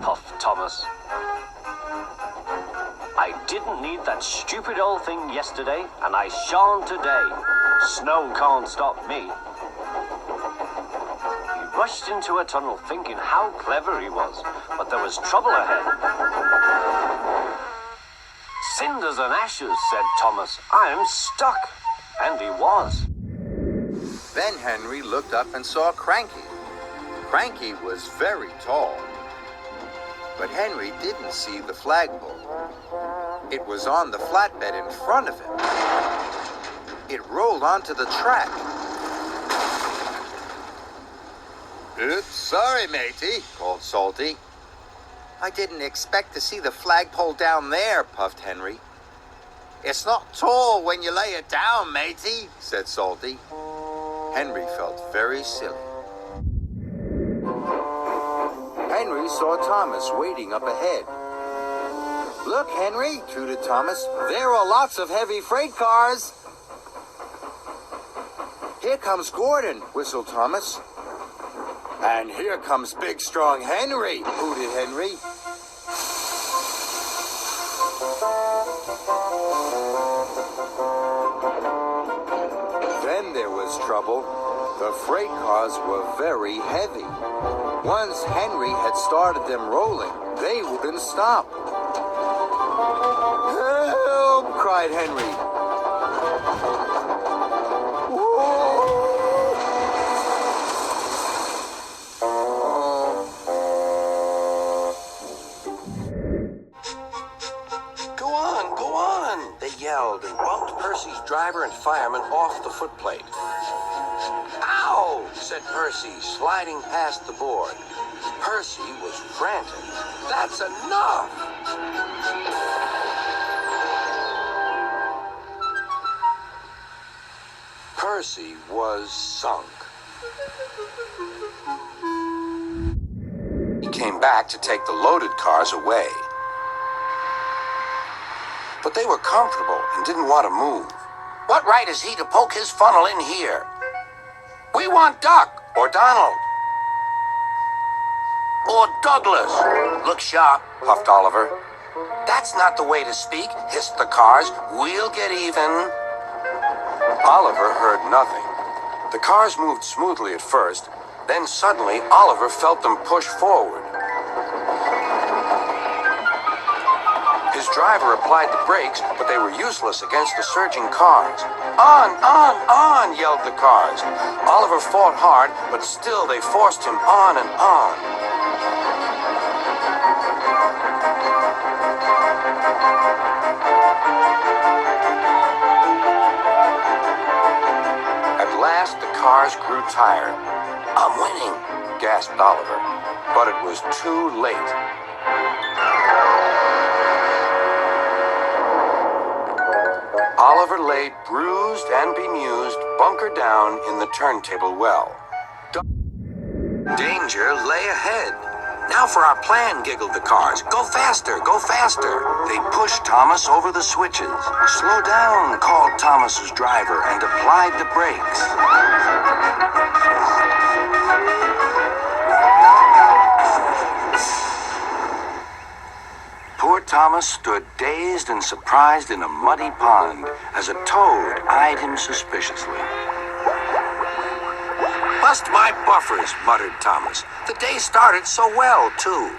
puffed Thomas. I didn't need that stupid old thing yesterday, and I shan't today. Snow can't stop me. He rushed into a tunnel thinking how clever he was, but there was trouble ahead. Cinders and ashes, said Thomas. I am stuck. And he was. Then Henry looked up and saw Cranky. Cranky was very tall. But Henry didn't see the flagpole. It was on the flatbed in front of him. It rolled onto the track. "Oops, sorry, matey," called Salty. "I didn't expect to see the flagpole down there," puffed Henry. "It's not tall when you lay it down, matey," said Salty. Henry felt very silly. Henry saw Thomas waiting up ahead. "Look, Henry," tooted Thomas, "there are lots of heavy freight cars." "Here comes Gordon," whistled Thomas. "And here comes big, strong Henry," hooted Henry. Then there was trouble. The freight cars were very heavy. Once Henry had started them rolling, they wouldn't stop. "Help!" cried Henry. Go on, they yelled and bumped Percy's driver and fireman off the footplate. "Ow!" said Percy, sliding past the board. Percy was frantic. "That's enough!" Percy was sunk. He came back to take the loaded cars away. But they were comfortable and didn't want to move. "What right has he to poke his funnel in here? We want Duck or Donald. Or Douglas." "Look sharp," puffed Oliver. "That's not the way to speak," hissed the cars. "We'll get even." Oliver heard nothing. The cars moved smoothly at first, then suddenly Oliver felt them push forward. His driver applied the brakes, but they were useless against the surging cars. On, yelled the cars. Oliver fought hard, but still they forced him on and on. At last, the cars grew tired. "I'm winning," gasped Oliver, but it was too late. Oliver lay bruised and bemused, bunker down in the turntable well. Danger lay ahead. "Now for our plan," giggled the cars. "Go faster, go faster." They pushed Thomas over the switches. "Slow down," called Thomas's driver and applied the brakes. Poor Thomas stood dazed and surprised in a muddy pond as a toad eyed him suspiciously. "Bust my buffers," muttered Thomas. "The day started so well, too."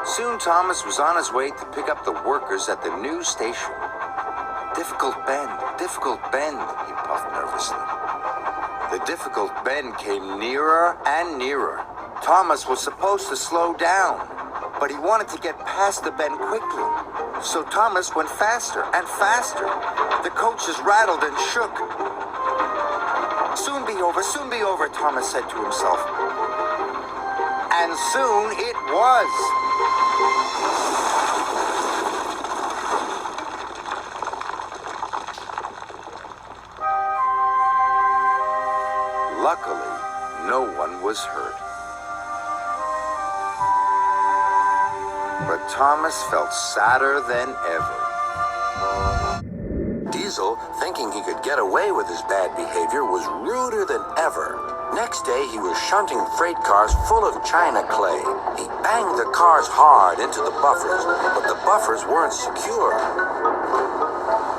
Soon Thomas was on his way to pick up the workers at the new station. Difficult bend, he puffed nervously. The difficult bend came nearer and nearer. Thomas was supposed to slow down, but he wanted to get past the bend quickly. So Thomas went faster and faster. The coaches rattled and shook. Soon be over, Thomas said to himself. And soon it was. Luckily, no one was hurt. But Thomas felt sadder than ever. Weasel, thinking he could get away with his bad behavior, was ruder than ever. Next day, he was shunting freight cars full of china clay. He banged the cars hard into the buffers, but the buffers weren't secure.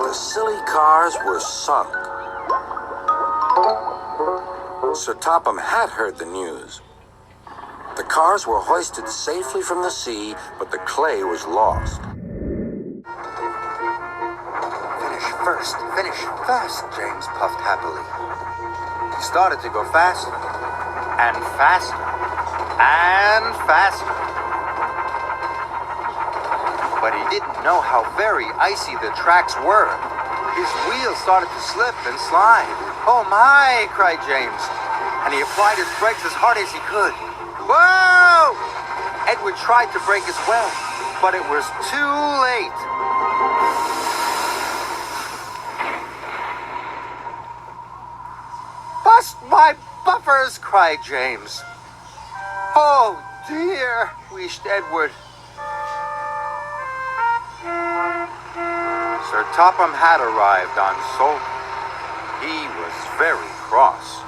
The silly cars were sunk. Sir Topham had heard the news. The cars were hoisted safely from the sea, but the clay was lost. Finish first, James puffed happily. He started to go faster, and faster, and faster. But he didn't know how very icy the tracks were. His wheels started to slip and slide. "Oh my!" cried James, and he applied his brakes as hard as he could. Whoa! Edward tried to brake as well, but it was too late. "Bust my buffers!" cried James. "Oh dear," wheezed Edward. Sir Topham had arrived on Salt. He was very cross.